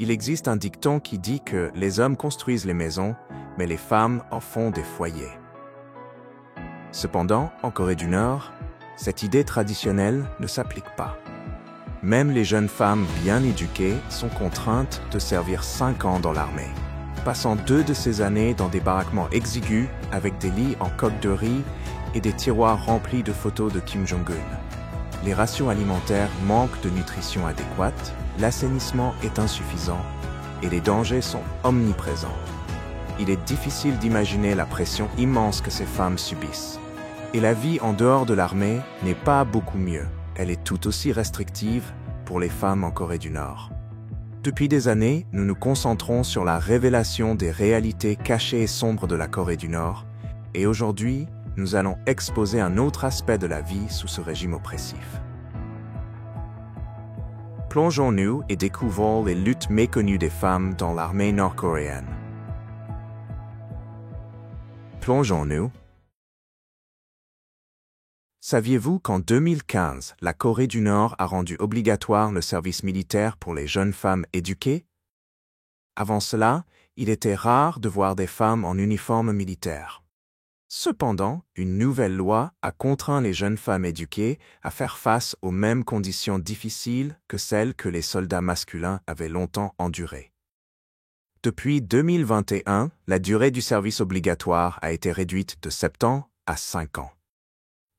Il existe un dicton qui dit que les hommes construisent les maisons, mais les femmes en font des foyers. Cependant, en Corée du Nord, cette idée traditionnelle ne s'applique pas. Même les jeunes femmes bien éduquées sont contraintes de servir 5 ans dans l'armée, passant 2 de ces années dans des baraquements exigus avec des lits en coque de riz et des tiroirs remplis de photos de Kim Jong-un. Les rations alimentaires manquent de nutrition adéquate, l'assainissement est insuffisant et les dangers sont omniprésents. Il est difficile d'imaginer la pression immense que ces femmes subissent. Et la vie en dehors de l'armée n'est pas beaucoup mieux. Elle est tout aussi restrictive pour les femmes en Corée du Nord. Depuis des années, nous nous concentrons sur la révélation des réalités cachées et sombres de la Corée du Nord, et aujourd'hui, nous allons exposer un autre aspect de la vie sous ce régime oppressif. Plongeons-nous et découvrons les luttes méconnues des femmes dans l'armée nord-coréenne. Plongeons-nous. Saviez-vous qu'en 2015, la Corée du Nord a rendu obligatoire le service militaire pour les jeunes femmes éduquées? Avant cela, il était rare de voir des femmes en uniforme militaire. Cependant, une nouvelle loi a contraint les jeunes femmes éduquées à faire face aux mêmes conditions difficiles que celles que les soldats masculins avaient longtemps endurées. Depuis 2021, la durée du service obligatoire a été réduite de 7 ans à 5 ans.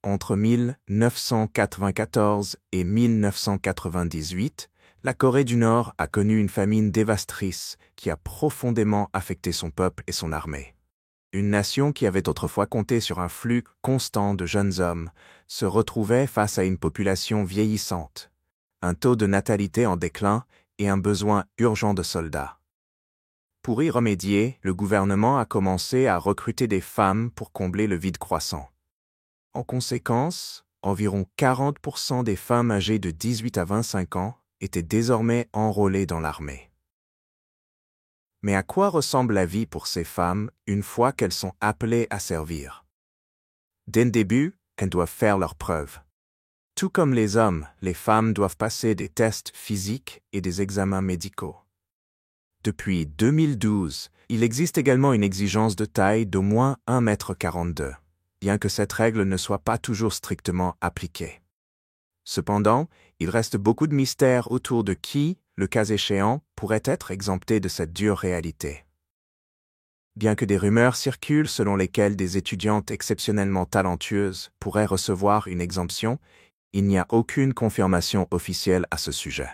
Entre 1994 et 1998, la Corée du Nord a connu une famine dévastatrice qui a profondément affecté son peuple et son armée. Une nation qui avait autrefois compté sur un flux constant de jeunes hommes se retrouvait face à une population vieillissante, un taux de natalité en déclin et un besoin urgent de soldats. Pour y remédier, le gouvernement a commencé à recruter des femmes pour combler le vide croissant. En conséquence, environ 40% des femmes âgées de 18 à 25 ans étaient désormais enrôlées dans l'armée. Mais à quoi ressemble la vie pour ces femmes une fois qu'elles sont appelées à servir? Dès le début, elles doivent faire leurs preuves. Tout comme les hommes, les femmes doivent passer des tests physiques et des examens médicaux. Depuis 2012, il existe également une exigence de taille d'au moins 1,42 m, bien que cette règle ne soit pas toujours strictement appliquée. Cependant, il reste beaucoup de mystères autour de qui, le cas échéant, pourrait être exempté de cette dure réalité. Bien que des rumeurs circulent selon lesquelles des étudiantes exceptionnellement talentueuses pourraient recevoir une exemption, il n'y a aucune confirmation officielle à ce sujet.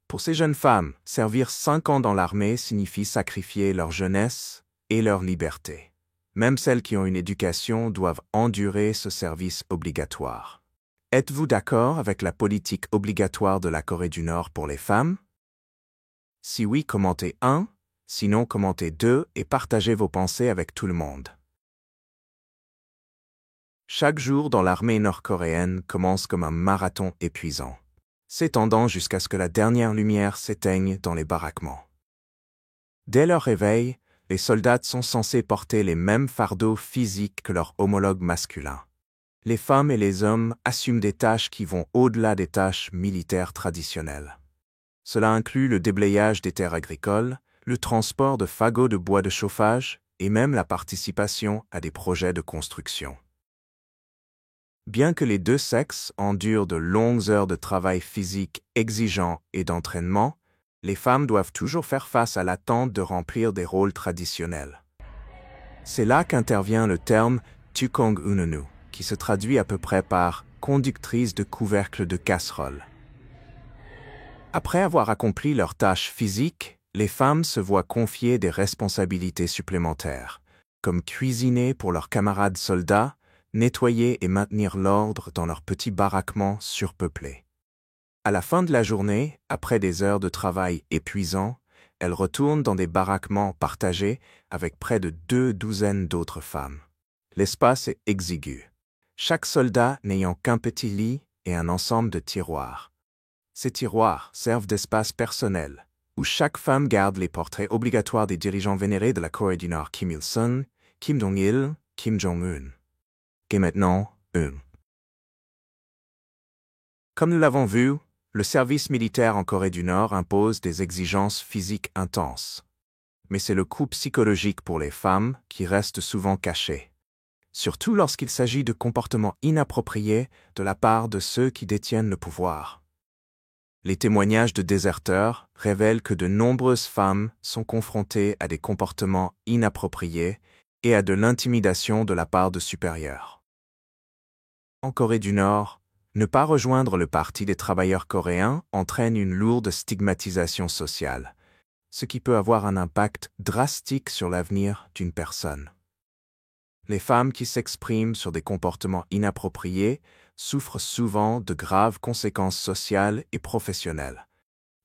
Pour ces jeunes femmes, servir 5 ans dans l'armée signifie sacrifier leur jeunesse et leur liberté. Même celles qui ont une éducation doivent endurer ce service obligatoire. Êtes-vous d'accord avec la politique obligatoire de la Corée du Nord pour les femmes? Si oui, commentez 1, sinon commentez 2 et partagez vos pensées avec tout le monde. Chaque jour dans l'armée nord-coréenne commence comme un marathon épuisant, s'étendant jusqu'à ce que la dernière lumière s'éteigne dans les baraquements. Dès leur réveil, les soldats sont censés porter les mêmes fardeaux physiques que leurs homologues masculins. Les femmes et les hommes assument des tâches qui vont au-delà des tâches militaires traditionnelles. Cela inclut le déblayage des terres agricoles, le transport de fagots de bois de chauffage et même la participation à des projets de construction. Bien que les deux sexes endurent de longues heures de travail physique exigeant et d'entraînement, les femmes doivent toujours faire face à l'attente de remplir des rôles traditionnels. C'est là qu'intervient le terme « tukong ununu », qui se traduit à peu près par « conductrice de couvercle de casserole ». Après avoir accompli leurs tâches physiques, les femmes se voient confier des responsabilités supplémentaires, comme cuisiner pour leurs camarades soldats, nettoyer et maintenir l'ordre dans leurs petits baraquements surpeuplés. À la fin de la journée, après des heures de travail épuisants, elles retournent dans des baraquements partagés avec près de 2 douzaines d'autres femmes. L'espace est exigu, chaque soldat n'ayant qu'un petit lit et un ensemble de tiroirs. Ces tiroirs servent d'espace personnel, où chaque femme garde les portraits obligatoires des dirigeants vénérés de la Corée du Nord Kim Il-sung, Kim Jong-il, Kim Jong-un. Et maintenant, Comme nous l'avons vu, Le service militaire en Corée du Nord impose des exigences physiques intenses. Mais c'est le coût psychologique pour les femmes qui reste souvent caché, surtout lorsqu'il s'agit de comportements inappropriés de la part de ceux qui détiennent le pouvoir. Les témoignages de déserteurs révèlent que de nombreuses femmes sont confrontées à des comportements inappropriés et à de l'intimidation de la part de supérieurs. En Corée du Nord, ne pas rejoindre le Parti des travailleurs coréens entraîne une lourde stigmatisation sociale, ce qui peut avoir un impact drastique sur l'avenir d'une personne. Les femmes qui s'expriment sur des comportements inappropriés souffrent souvent de graves conséquences sociales et professionnelles,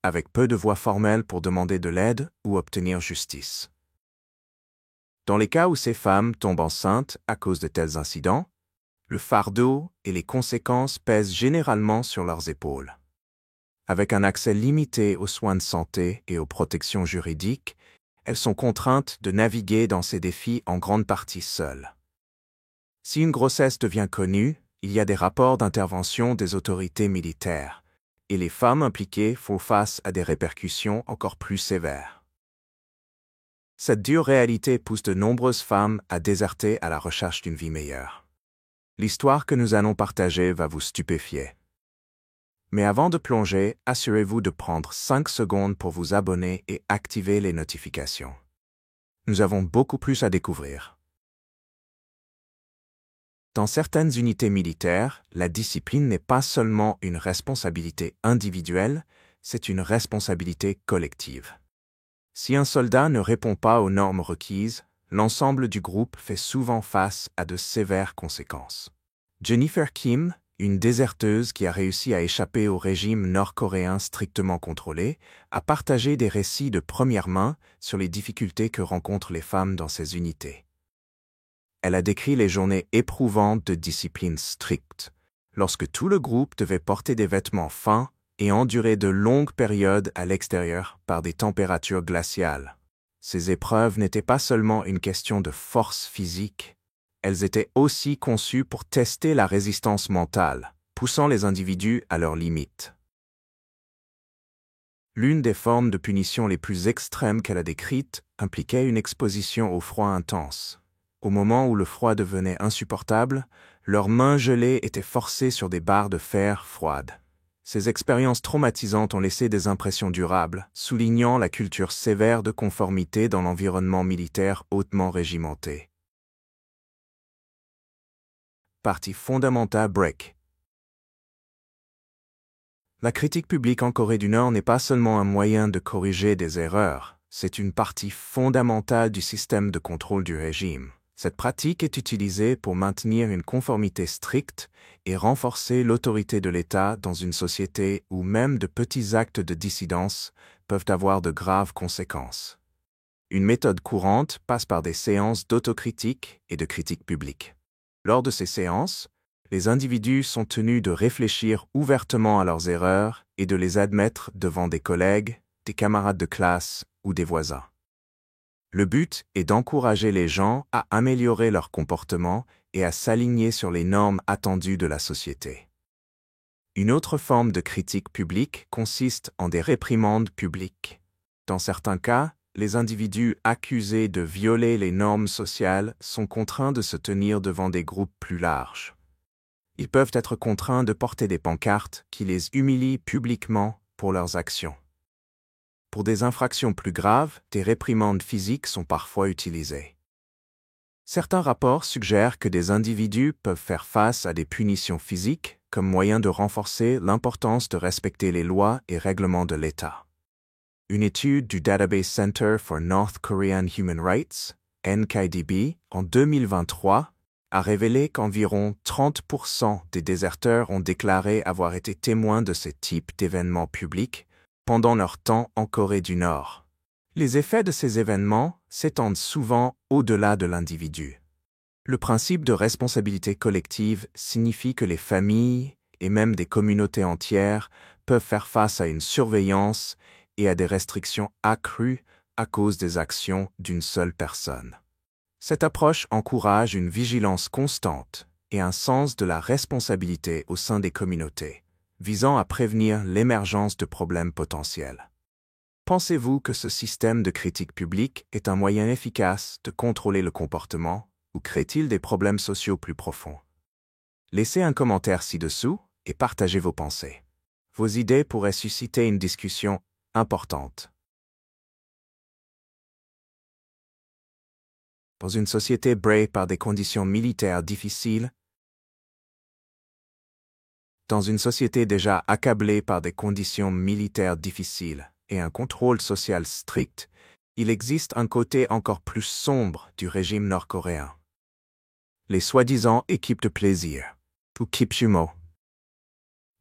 avec peu de voies formelles pour demander de l'aide ou obtenir justice. Dans les cas où ces femmes tombent enceintes à cause de tels incidents, le fardeau et les conséquences pèsent généralement sur leurs épaules. Avec un accès limité aux soins de santé et aux protections juridiques, elles sont contraintes de naviguer dans ces défis en grande partie seules. Si une grossesse devient connue, il y a des rapports d'intervention des autorités militaires, et les femmes impliquées font face à des répercussions encore plus sévères. Cette dure réalité pousse de nombreuses femmes à déserter à la recherche d'une vie meilleure. L'histoire que nous allons partager va vous stupéfier. Mais avant de plonger, assurez-vous de prendre 5 secondes pour vous abonner et activer les notifications. Nous avons beaucoup plus à découvrir. Dans certaines unités militaires, la discipline n'est pas seulement une responsabilité individuelle, c'est une responsabilité collective. Si un soldat ne répond pas aux normes requises, l'ensemble du groupe fait souvent face à de sévères conséquences. Jennifer Kim, une déserteuse qui a réussi à échapper au régime nord-coréen strictement contrôlé, a partagé des récits de première main sur les difficultés que rencontrent les femmes dans ces unités. Elle a décrit les journées éprouvantes de discipline stricte, lorsque tout le groupe devait porter des vêtements fins et endurer de longues périodes à l'extérieur par des températures glaciales. Ces épreuves n'étaient pas seulement une question de force physique, elles étaient aussi conçues pour tester la résistance mentale, poussant les individus à leurs limites. L'une des formes de punition les plus extrêmes qu'elle a décrites impliquait une exposition au froid intense. Au moment où le froid devenait insupportable, leurs mains gelées étaient forcées sur des barres de fer froides. Ces expériences traumatisantes ont laissé des impressions durables, soulignant la culture sévère de conformité dans l'environnement militaire hautement régimenté. Partie fondamentale break. La critique publique en Corée du Nord n'est pas seulement un moyen de corriger des erreurs, c'est une partie fondamentale du système de contrôle du régime. Cette pratique est utilisée pour maintenir une conformité stricte et renforcer l'autorité de l'État dans une société où même de petits actes de dissidence peuvent avoir de graves conséquences. Une méthode courante passe par des séances d'autocritique et de critique publique. Lors de ces séances, les individus sont tenus de réfléchir ouvertement à leurs erreurs et de les admettre devant des collègues, des camarades de classe ou des voisins. Le but est d'encourager les gens à améliorer leur comportement et à s'aligner sur les normes attendues de la société. Une autre forme de critique publique consiste en des réprimandes publiques. Dans certains cas, les individus accusés de violer les normes sociales sont contraints de se tenir devant des groupes plus larges. Ils peuvent être contraints de porter des pancartes qui les humilient publiquement pour leurs actions. Pour des infractions plus graves, des réprimandes physiques sont parfois utilisées. Certains rapports suggèrent que des individus peuvent faire face à des punitions physiques comme moyen de renforcer l'importance de respecter les lois et règlements de l'État. Une étude du Database Center for North Korean Human Rights, NKDB, en 2023, a révélé qu'environ 30% des déserteurs ont déclaré avoir été témoins de ce type d'événements publics pendant leur temps en Corée du Nord. Les effets de ces événements s'étendent souvent au-delà de l'individu. Le principe de responsabilité collective signifie que les familles et même des communautés entières peuvent faire face à une surveillance et à des restrictions accrues à cause des actions d'une seule personne. Cette approche encourage une vigilance constante et un sens de la responsabilité au sein des communautés, visant à prévenir l'émergence de problèmes potentiels. Pensez-vous que ce système de critique publique est un moyen efficace de contrôler le comportement ou crée-t-il des problèmes sociaux plus profonds? Laissez un commentaire ci-dessous et partagez vos pensées. Vos idées pourraient susciter une discussion importante. Dans une société brisée par des conditions militaires difficiles, dans une société déjà accablée par des conditions militaires difficiles et un contrôle social strict, il existe un côté encore plus sombre du régime nord-coréen. Les soi-disant équipes de plaisir, ou kipchumo.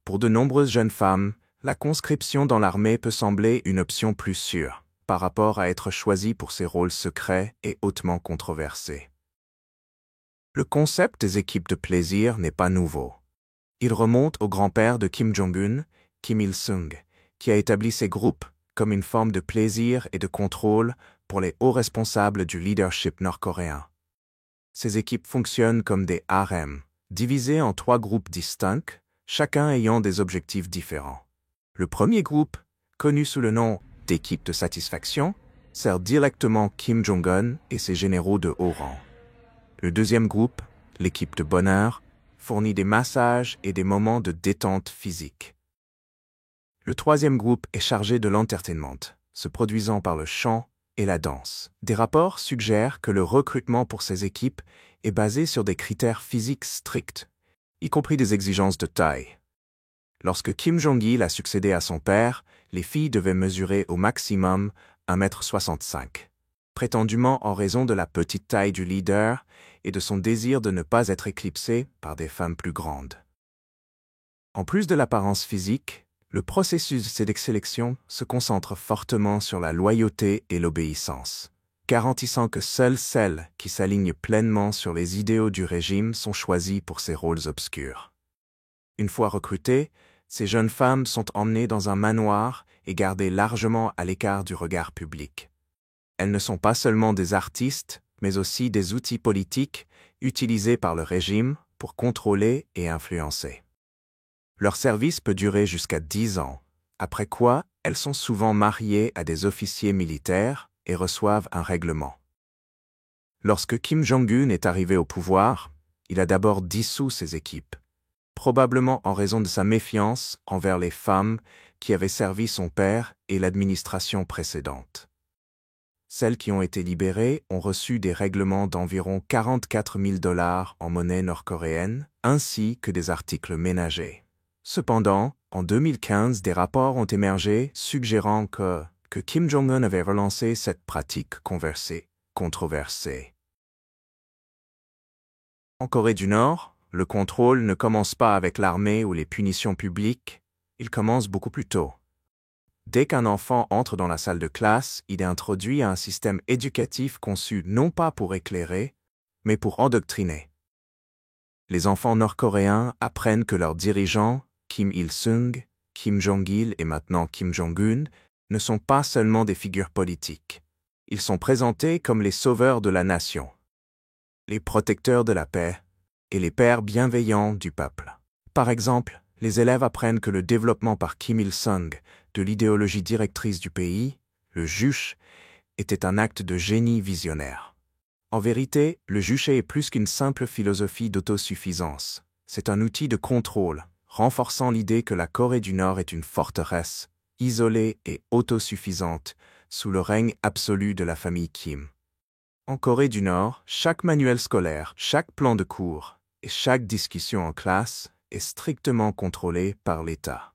Pour de nombreuses jeunes femmes, la conscription dans l'armée peut sembler une option plus sûre par rapport à être choisie pour ces rôles secrets et hautement controversés. Le concept des équipes de plaisir n'est pas nouveau. Il remonte au grand-père de Kim Jong-un, Kim Il-sung, qui a établi ces groupes comme une forme de plaisir et de contrôle pour les hauts responsables du leadership nord-coréen. Ces équipes fonctionnent comme des harems, divisés en 3 groupes distincts, chacun ayant des objectifs différents. Le premier groupe, connu sous le nom d'équipe de satisfaction, sert directement Kim Jong-un et ses généraux de haut rang. Le deuxième groupe, l'équipe de bonheur, fournit des massages et des moments de détente physique. Le troisième groupe est chargé de l'entertainment, se produisant par le chant et la danse. Des rapports suggèrent que le recrutement pour ces équipes est basé sur des critères physiques stricts, y compris des exigences de taille. Lorsque Kim Jong-il a succédé à son père, les filles devaient mesurer au maximum 1,65 m, prétendument en raison de la petite taille du leader et de son désir de ne pas être éclipsé par des femmes plus grandes. En plus de l'apparence physique, le processus de sélection se concentre fortement sur la loyauté et l'obéissance, garantissant que seules celles qui s'alignent pleinement sur les idéaux du régime sont choisies pour ces rôles obscurs. Une fois recrutées, ces jeunes femmes sont emmenées dans un manoir et gardées largement à l'écart du regard public. Elles ne sont pas seulement des artistes, mais aussi des outils politiques utilisés par le régime pour contrôler et influencer. Leur service peut durer jusqu'à 10 ans, après quoi elles sont souvent mariées à des officiers militaires et reçoivent un règlement. Lorsque Kim Jong-un est arrivé au pouvoir, il a d'abord dissous ses équipes, probablement en raison de sa méfiance envers les femmes qui avaient servi son père et l'administration précédente. Celles qui ont été libérées ont reçu des règlements d'environ 44 000 $ en monnaie nord-coréenne, ainsi que des articles ménagers. Cependant, en 2015, des rapports ont émergé suggérant que Kim Jong-un avait relancé cette pratique controversée. En Corée du Nord, le contrôle ne commence pas avec l'armée ou les punitions publiques, il commence beaucoup plus tôt. Dès qu'un enfant entre dans la salle de classe, il est introduit à un système éducatif conçu non pas pour éclairer, mais pour endoctriner. Les enfants nord-coréens apprennent que leurs dirigeants, Kim Il-sung, Kim Jong-il et maintenant Kim Jong-un, ne sont pas seulement des figures politiques. Ils sont présentés comme les sauveurs de la nation, les protecteurs de la paix et les pères bienveillants du peuple. Par exemple, les élèves apprennent que le développement par Kim Il-sung de l'idéologie directrice du pays, le juche, était un acte de génie visionnaire. En vérité, le juche est plus qu'une simple philosophie d'autosuffisance. C'est un outil de contrôle, renforçant l'idée que la Corée du Nord est une forteresse, isolée et autosuffisante, sous le règne absolu de la famille Kim. En Corée du Nord, chaque manuel scolaire, chaque plan de cours et chaque discussion en classe est strictement contrôlé par l'État.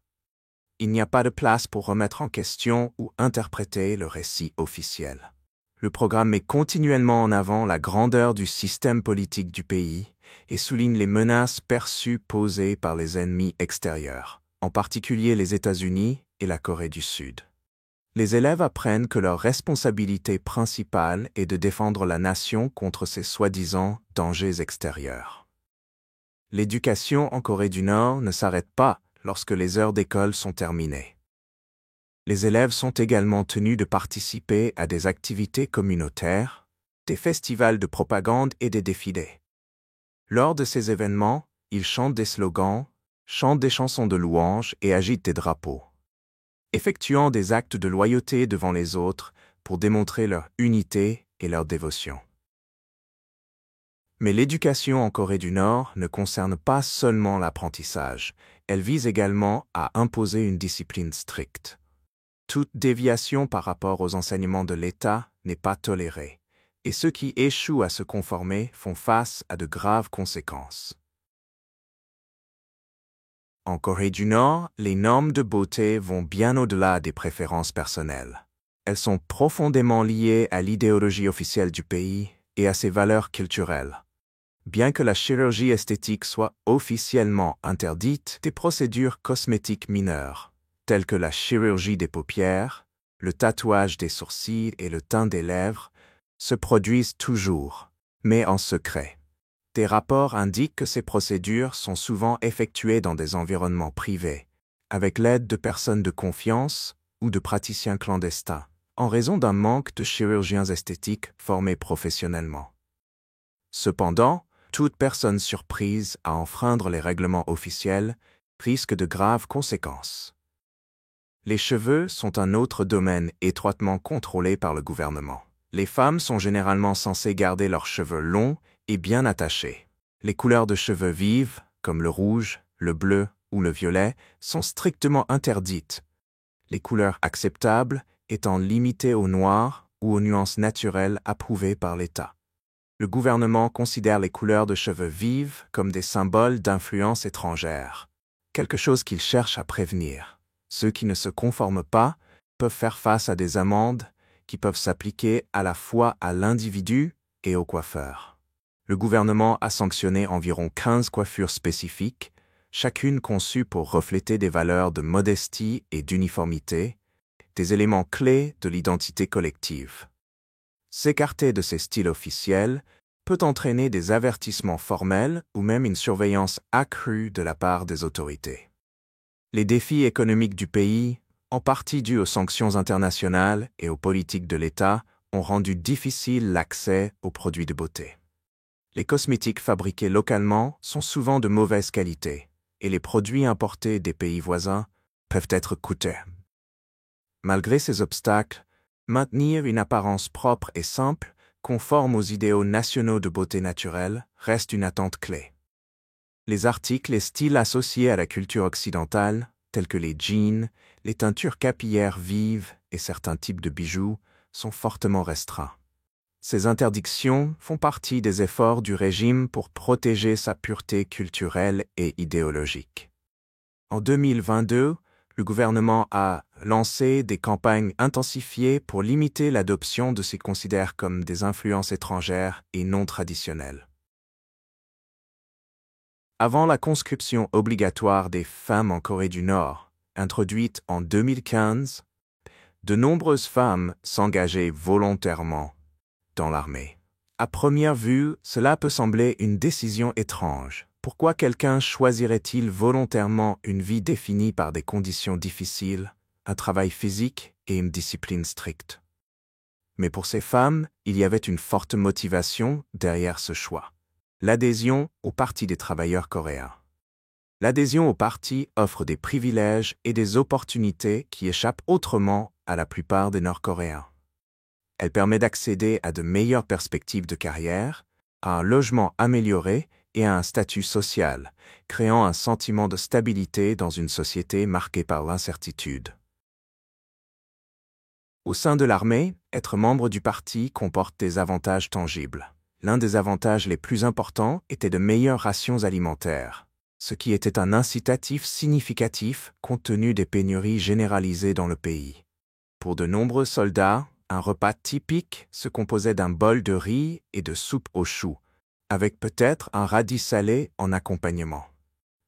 Il n'y a pas de place pour remettre en question ou interpréter le récit officiel. Le programme met continuellement en avant la grandeur du système politique du pays et souligne les menaces perçues posées par les ennemis extérieurs, en particulier les États-Unis et la Corée du Sud. Les élèves apprennent que leur responsabilité principale est de défendre la nation contre ces soi-disant dangers extérieurs. L'éducation en Corée du Nord ne s'arrête pas lorsque les heures d'école sont terminées. Les élèves sont également tenus de participer à des activités communautaires, des festivals de propagande et des défilés. Lors de ces événements, ils chantent des slogans, chantent des chansons de louange et agitent des drapeaux, effectuant des actes de loyauté devant les autres pour démontrer leur unité et leur dévotion. Mais l'éducation en Corée du Nord ne concerne pas seulement l'apprentissage, elle vise également à imposer une discipline stricte. Toute déviation par rapport aux enseignements de l'État n'est pas tolérée, et ceux qui échouent à se conformer font face à de graves conséquences. En Corée du Nord, les normes de beauté vont bien au-delà des préférences personnelles. Elles sont profondément liées à l'idéologie officielle du pays et à ses valeurs culturelles. Bien que la chirurgie esthétique soit officiellement interdite, des procédures cosmétiques mineures, telles que la chirurgie des paupières, le tatouage des sourcils et le teint des lèvres, se produisent toujours, mais en secret. Des rapports indiquent que ces procédures sont souvent effectuées dans des environnements privés, avec l'aide de personnes de confiance ou de praticiens clandestins, en raison d'un manque de chirurgiens esthétiques formés professionnellement. Cependant, toute personne surprise à enfreindre les règlements officiels risque de graves conséquences. Les cheveux sont un autre domaine étroitement contrôlé par le gouvernement. Les femmes sont généralement censées garder leurs cheveux longs et bien attachés. Les couleurs de cheveux vives, comme le rouge, le bleu ou le violet, sont strictement interdites, les couleurs acceptables étant limitées au noir ou aux nuances naturelles approuvées par l'État. Le gouvernement considère les couleurs de cheveux vives comme des symboles d'influence étrangère, quelque chose qu'il cherche à prévenir. Ceux qui ne se conforment pas peuvent faire face à des amendes qui peuvent s'appliquer à la fois à l'individu et au coiffeur. Le gouvernement a sanctionné environ 15 coiffures spécifiques, chacune conçue pour refléter des valeurs de modestie et d'uniformité, des éléments clés de l'identité collective. S'écarter de ces styles officiels peut entraîner des avertissements formels ou même une surveillance accrue de la part des autorités. Les défis économiques du pays, en partie dus aux sanctions internationales et aux politiques de l'État, ont rendu difficile l'accès aux produits de beauté. Les cosmétiques fabriqués localement sont souvent de mauvaise qualité, et les produits importés des pays voisins peuvent être coûteux. Malgré ces obstacles, maintenir une apparence propre et simple, conforme aux idéaux nationaux de beauté naturelle, reste une attente clé. Les articles et styles associés à la culture occidentale, tels que les jeans, les teintures capillaires vives et certains types de bijoux, sont fortement restreints. Ces interdictions font partie des efforts du régime pour protéger sa pureté culturelle et idéologique. En 2022, le gouvernement a lancé des campagnes intensifiées pour limiter l'adoption de ce qu'il considère comme des influences étrangères et non traditionnelles. Avant la conscription obligatoire des femmes en Corée du Nord, introduite en 2015, de nombreuses femmes s'engageaient volontairement dans l'armée. À première vue, cela peut sembler une décision étrange. Pourquoi quelqu'un choisirait-il volontairement une vie définie par des conditions difficiles, un travail physique et une discipline stricte? Mais pour ces femmes, il y avait une forte motivation derrière ce choix. L'adhésion au Parti des travailleurs coréens. L'adhésion au parti offre des privilèges et des opportunités qui échappent autrement à la plupart des Nord-Coréens. Elle permet d'accéder à de meilleures perspectives de carrière, à un logement amélioré et à un statut social, créant un sentiment de stabilité dans une société marquée par l'incertitude. Au sein de l'armée, être membre du parti comporte des avantages tangibles. L'un des avantages les plus importants était de meilleures rations alimentaires, ce qui était un incitatif significatif compte tenu des pénuries généralisées dans le pays. Pour de nombreux soldats, un repas typique se composait d'un bol de riz et de soupe aux choux, avec peut-être un radis salé en accompagnement.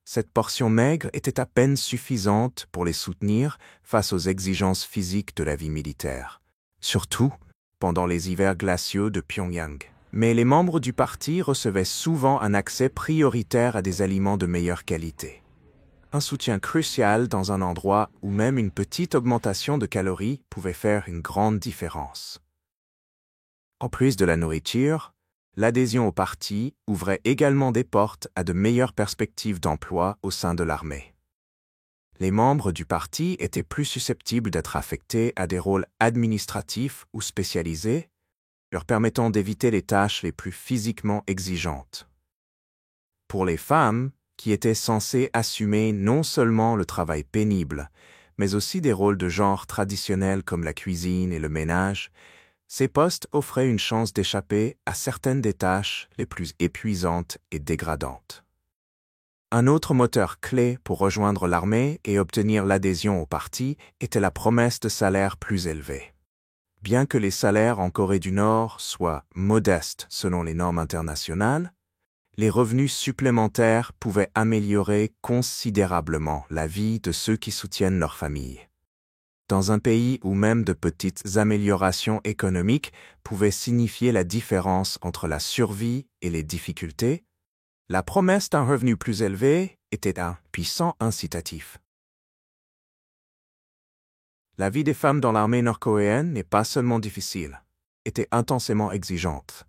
Cette portion maigre était à peine suffisante pour les soutenir face aux exigences physiques de la vie militaire, surtout pendant les hivers glaciaux de Pyongyang. Mais les membres du parti recevaient souvent un accès prioritaire à des aliments de meilleure qualité. Un soutien crucial dans un endroit où même une petite augmentation de calories pouvait faire une grande différence. En plus de la nourriture, l'adhésion au parti ouvrait également des portes à de meilleures perspectives d'emploi au sein de l'armée. Les membres du parti étaient plus susceptibles d'être affectés à des rôles administratifs ou spécialisés, leur permettant d'éviter les tâches les plus physiquement exigeantes. Pour les femmes, qui étaient censées assumer non seulement le travail pénible, mais aussi des rôles de genre traditionnels comme la cuisine et le ménage, ces postes offraient une chance d'échapper à certaines des tâches les plus épuisantes et dégradantes. Un autre moteur clé pour rejoindre l'armée et obtenir l'adhésion au parti était la promesse de salaires plus élevés. Bien que les salaires en Corée du Nord soient modestes selon les normes internationales, les revenus supplémentaires pouvaient améliorer considérablement la vie de ceux qui soutiennent leur famille. Dans un pays où même de petites améliorations économiques pouvaient signifier la différence entre la survie et les difficultés, la promesse d'un revenu plus élevé était un puissant incitatif. La vie des femmes dans l'armée nord-coréenne n'est pas seulement difficile, était intensément exigeante.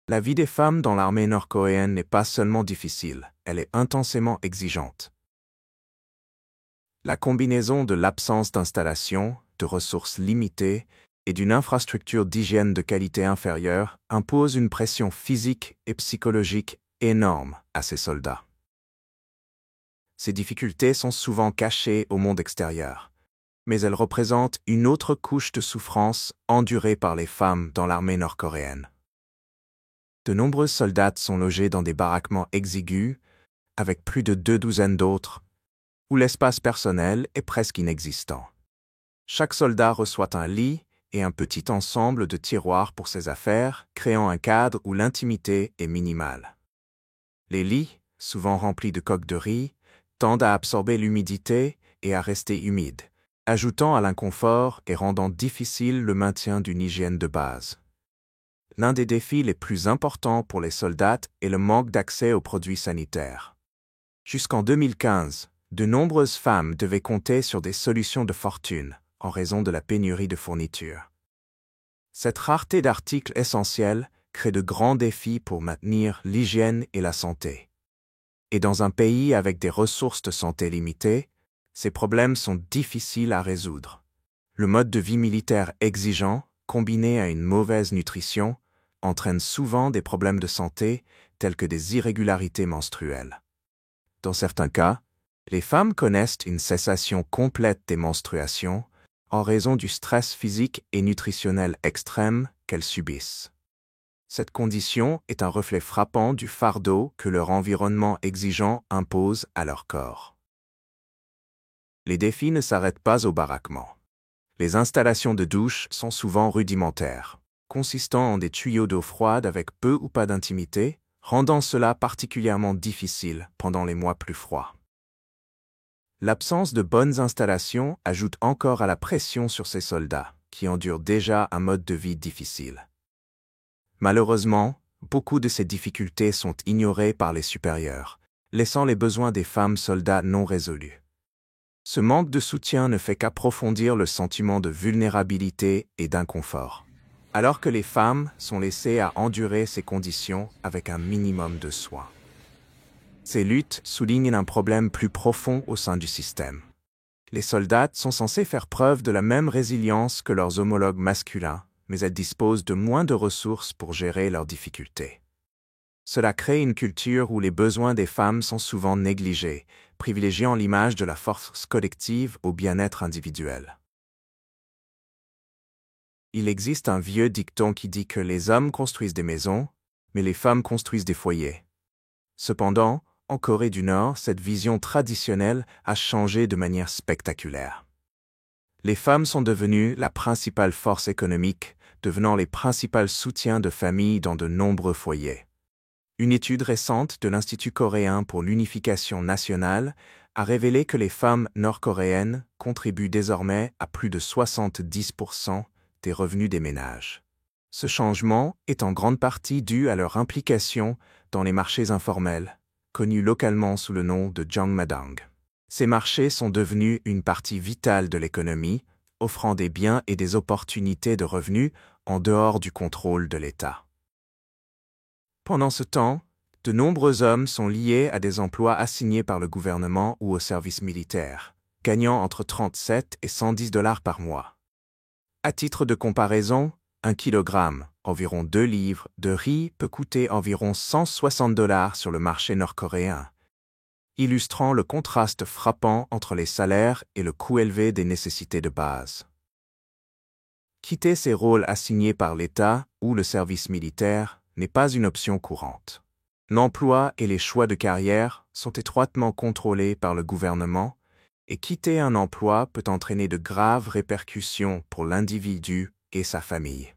La vie des femmes dans l'armée nord-coréenne n'est pas seulement difficile, elle est intensément exigeante. La combinaison de l'absence d'installation, de ressources limitées et d'une infrastructure d'hygiène de qualité inférieure impose une pression physique et psychologique énorme à ces soldats. Ces difficultés sont souvent cachées au monde extérieur, mais elles représentent une autre couche de souffrance endurée par les femmes dans l'armée nord-coréenne. De nombreux soldats sont logés dans des baraquements exigus, avec plus de 2 douzaines d'autres, où l'espace personnel est presque inexistant. Chaque soldat reçoit un lit et un petit ensemble de tiroirs pour ses affaires, créant un cadre où l'intimité est minimale. Les lits, souvent remplis de coques de riz, tendent à absorber l'humidité et à rester humides, ajoutant à l'inconfort et rendant difficile le maintien d'une hygiène de base. L'un des défis les plus importants pour les soldats est le manque d'accès aux produits sanitaires. Jusqu'en 2015, de nombreuses femmes devaient compter sur des solutions de fortune en raison de la pénurie de fournitures. Cette rareté d'articles essentiels crée de grands défis pour maintenir l'hygiène et la santé. Et dans un pays avec des ressources de santé limitées, ces problèmes sont difficiles à résoudre. Le mode de vie militaire exigeant, combiné à une mauvaise nutrition, entraîne souvent des problèmes de santé tels que des irrégularités menstruelles. Dans certains cas, les femmes connaissent une cessation complète des menstruations en raison du stress physique et nutritionnel extrême qu'elles subissent. Cette condition est un reflet frappant du fardeau que leur environnement exigeant impose à leur corps. Les défis ne s'arrêtent pas au baraquement. Les installations de douche sont souvent rudimentaires, consistant en des tuyaux d'eau froide avec peu ou pas d'intimité, rendant cela particulièrement difficile pendant les mois plus froids. L'absence de bonnes installations ajoute encore à la pression sur ces soldats, qui endurent déjà un mode de vie difficile. Malheureusement, beaucoup de ces difficultés sont ignorées par les supérieurs, laissant les besoins des femmes soldats non résolus. Ce manque de soutien ne fait qu'approfondir le sentiment de vulnérabilité et d'inconfort, alors que les femmes sont laissées à endurer ces conditions avec un minimum de soins. Ces luttes soulignent un problème plus profond au sein du système. Les soldats sont censés faire preuve de la même résilience que leurs homologues masculins, mais elles disposent de moins de ressources pour gérer leurs difficultés. Cela crée une culture où les besoins des femmes sont souvent négligés, privilégiant l'image de la force collective au bien-être individuel. Il existe un vieux dicton qui dit que les hommes construisent des maisons, mais les femmes construisent des foyers. Cependant, en Corée du Nord, cette vision traditionnelle a changé de manière spectaculaire. Les femmes sont devenues la principale force économique, devenant les principaux soutiens de famille dans de nombreux foyers. Une étude récente de l'Institut coréen pour l'unification nationale a révélé que les femmes nord-coréennes contribuent désormais à plus de 70% des revenus des ménages. Ce changement est en grande partie dû à leur implication dans les marchés informels, connus localement sous le nom de Jangmadang. Ces marchés sont devenus une partie vitale de l'économie, offrant des biens et des opportunités de revenus en dehors du contrôle de l'État. Pendant ce temps, de nombreux hommes sont liés à des emplois assignés par le gouvernement ou au service militaire, gagnant entre 37 et 110 $ par mois. À titre de comparaison, 1 kilogramme, environ 2 livres, de riz peut coûter environ 160 $ sur le marché nord-coréen, illustrant le contraste frappant entre les salaires et le coût élevé des nécessités de base. Quitter ces rôles assignés par l'État ou le service militaire n'est pas une option courante. L'emploi et les choix de carrière sont étroitement contrôlés par le gouvernement, et quitter un emploi peut entraîner de graves répercussions pour l'individu et sa famille.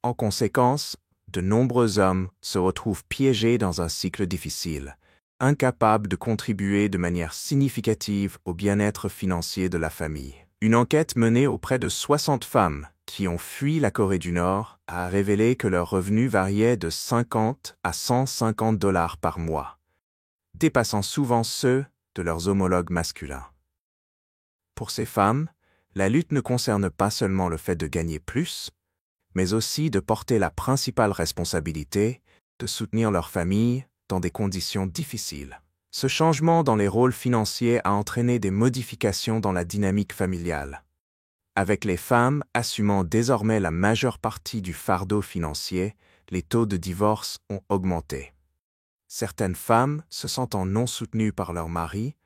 En conséquence, de nombreux hommes se retrouvent piégés dans un cycle difficile, incapables de contribuer de manière significative au bien-être financier de la famille. Une enquête menée auprès de 60 femmes qui ont fui la Corée du Nord a révélé que leurs revenus variaient de 50 à 150 $ par mois, dépassant souvent ceux de leurs homologues masculins. Pour ces femmes, la lutte ne concerne pas seulement le fait de gagner plus, mais aussi de porter la principale responsabilité de soutenir leur famille dans des conditions difficiles. Ce changement dans les rôles financiers a entraîné des modifications dans la dynamique familiale, avec les femmes assumant désormais la majeure partie du fardeau financier. Les taux de divorce ont augmenté. Certaines femmes, se sentant non soutenues par leur mari,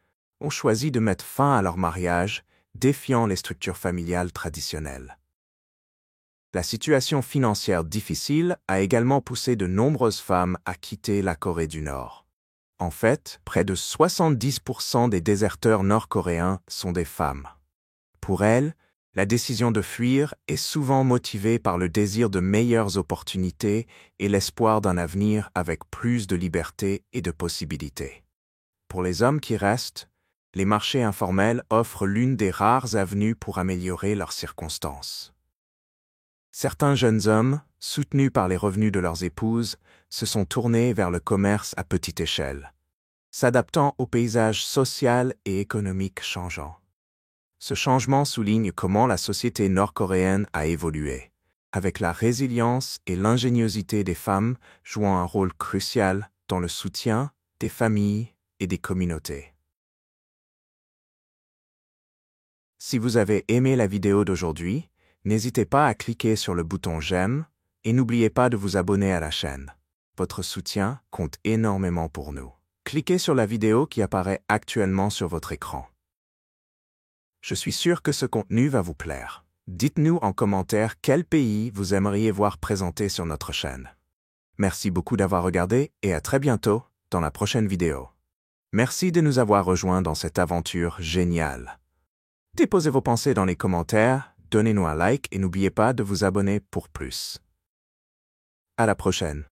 ont choisi de mettre fin à leur mariage, défiant les structures familiales traditionnelles. La situation financière difficile a également poussé de nombreuses femmes à quitter la Corée du Nord. En fait, près de 70% des déserteurs nord-coréens sont des femmes. Pour elles, la décision de fuir est souvent motivée par le désir de meilleures opportunités et l'espoir d'un avenir avec plus de liberté et de possibilités. Pour les hommes qui restent, les marchés informels offrent l'une des rares avenues pour améliorer leurs circonstances. Certains jeunes hommes, soutenus par les revenus de leurs épouses, se sont tournés vers le commerce à petite échelle, s'adaptant au paysage social et économique changeant. Ce changement souligne comment la société nord-coréenne a évolué, avec la résilience et l'ingéniosité des femmes jouant un rôle crucial dans le soutien des familles et des communautés. Si vous avez aimé la vidéo d'aujourd'hui, n'hésitez pas à cliquer sur le bouton j'aime et n'oubliez pas de vous abonner à la chaîne. Votre soutien compte énormément pour nous. Cliquez sur la vidéo qui apparaît actuellement sur votre écran. Je suis sûr que ce contenu va vous plaire. Dites-nous en commentaire quel pays vous aimeriez voir présenté sur notre chaîne. Merci beaucoup d'avoir regardé et à très bientôt dans la prochaine vidéo. Merci de nous avoir rejoints dans cette aventure géniale. Déposez vos pensées dans les commentaires, donnez-nous un like et n'oubliez pas de vous abonner pour plus. À la prochaine.